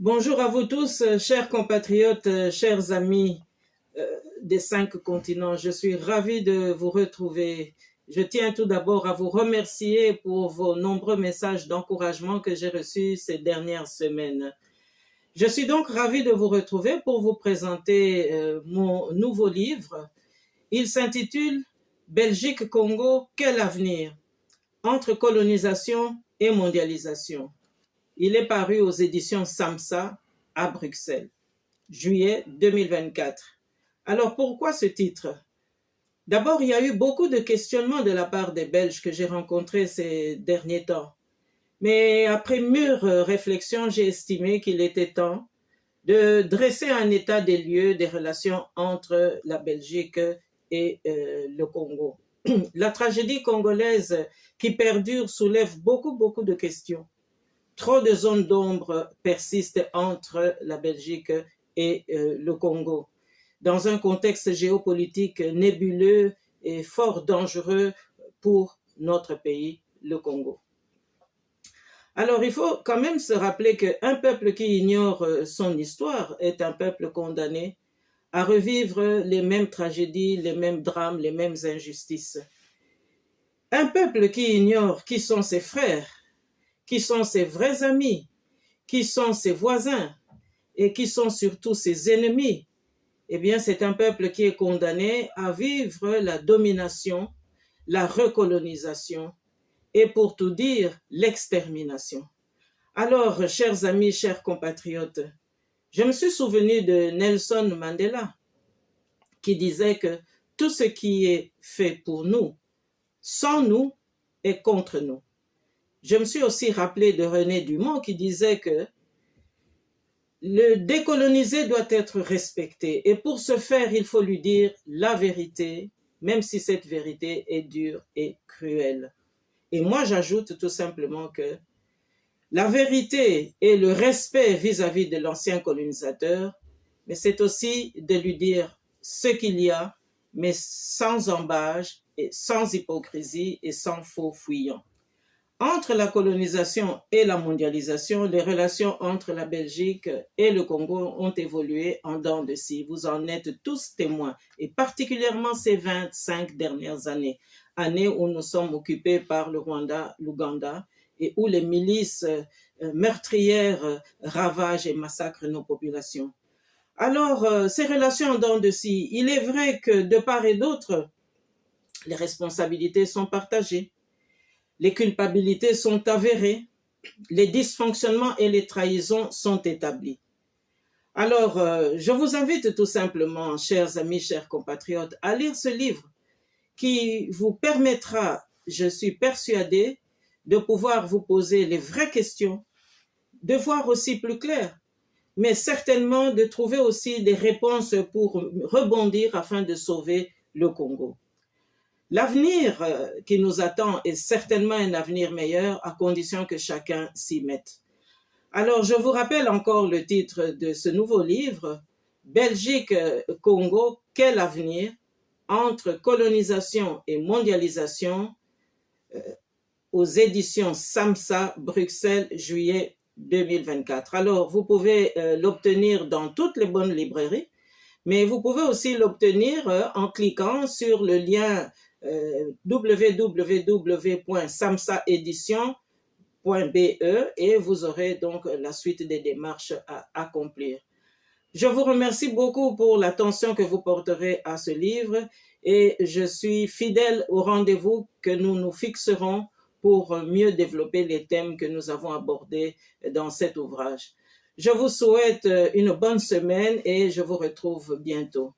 Bonjour à vous tous, chers compatriotes, chers amis des 5 continents. Je suis ravi de vous retrouver. Je tiens tout d'abord à vous remercier pour vos nombreux messages d'encouragement que j'ai reçus ces dernières semaines. Je suis donc ravi de vous retrouver pour vous présenter mon nouveau livre. Il s'intitule Belgique-Congo, quel avenir? Entre colonisation et mondialisation. Il est paru aux éditions SAMSA à Bruxelles, juillet 2024. Alors pourquoi ce titre? D'abord, il y a eu beaucoup de questionnements de la part des Belges que j'ai rencontrés ces derniers temps. Mais après mûre réflexion, j'ai estimé qu'il était temps de dresser un état des lieux des relations entre la Belgique et le Congo. La tragédie congolaise qui perdure soulève beaucoup de questions. Trop de zones d'ombre persistent entre la Belgique et le Congo, dans un contexte géopolitique nébuleux et fort dangereux pour notre pays, le Congo. Alors, il faut quand même se rappeler qu'un peuple qui ignore son histoire est un peuple condamné à revivre les mêmes tragédies, les mêmes drames, les mêmes injustices. Un peuple qui ignore qui sont ses frères, qui sont ses vrais amis, qui sont ses voisins et qui sont surtout ses ennemis, eh bien, c'est un peuple qui est condamné à vivre la domination, la recolonisation et, pour tout dire, l'extermination. Alors, chers amis, chers compatriotes, je me suis souvenu de Nelson Mandela qui disait que tout ce qui est fait pour nous, sans nous, est contre nous. Je me suis aussi rappelé de René Dumont qui disait que le décolonisé doit être respecté. Et pour ce faire, il faut lui dire la vérité, même si cette vérité est dure et cruelle. Et moi, j'ajoute tout simplement que la vérité et le respect vis-à-vis de l'ancien colonisateur, mais c'est aussi de lui dire ce qu'il y a, mais sans embâge, et sans hypocrisie et sans faux fuyant. Entre la colonisation et la mondialisation, les relations entre la Belgique et le Congo ont évolué en dents de scie. Vous en êtes tous témoins, et particulièrement ces 25 dernières années, années où nous sommes occupés par le Rwanda, l'Ouganda, et où les milices meurtrières ravagent et massacrent nos populations. Alors, ces relations en dents de scie, il est vrai que de part et d'autre, les responsabilités sont partagées. Les culpabilités sont avérées, les dysfonctionnements et les trahisons sont établis. Alors, je vous invite tout simplement, chers amis, chers compatriotes, à lire ce livre qui vous permettra, je suis persuadée, de pouvoir vous poser les vraies questions, de voir aussi plus clair, mais certainement de trouver aussi des réponses pour rebondir afin de sauver le Congo. L'avenir qui nous attend est certainement un avenir meilleur à condition que chacun s'y mette. Alors, je vous rappelle encore le titre de ce nouveau livre, Belgique-Congo, quel avenir? Entre colonisation et mondialisation, aux éditions SAMSA, Bruxelles, juillet 2024. Alors, vous pouvez l'obtenir dans toutes les bonnes librairies, mais vous pouvez aussi l'obtenir en cliquant sur le lien www.samsaedition.be et vous aurez donc la suite des démarches à accomplir. Je vous remercie beaucoup pour l'attention que vous porterez à ce livre et je suis fidèle au rendez-vous que nous nous fixerons pour mieux développer les thèmes que nous avons abordés dans cet ouvrage. Je vous souhaite une bonne semaine et je vous retrouve bientôt.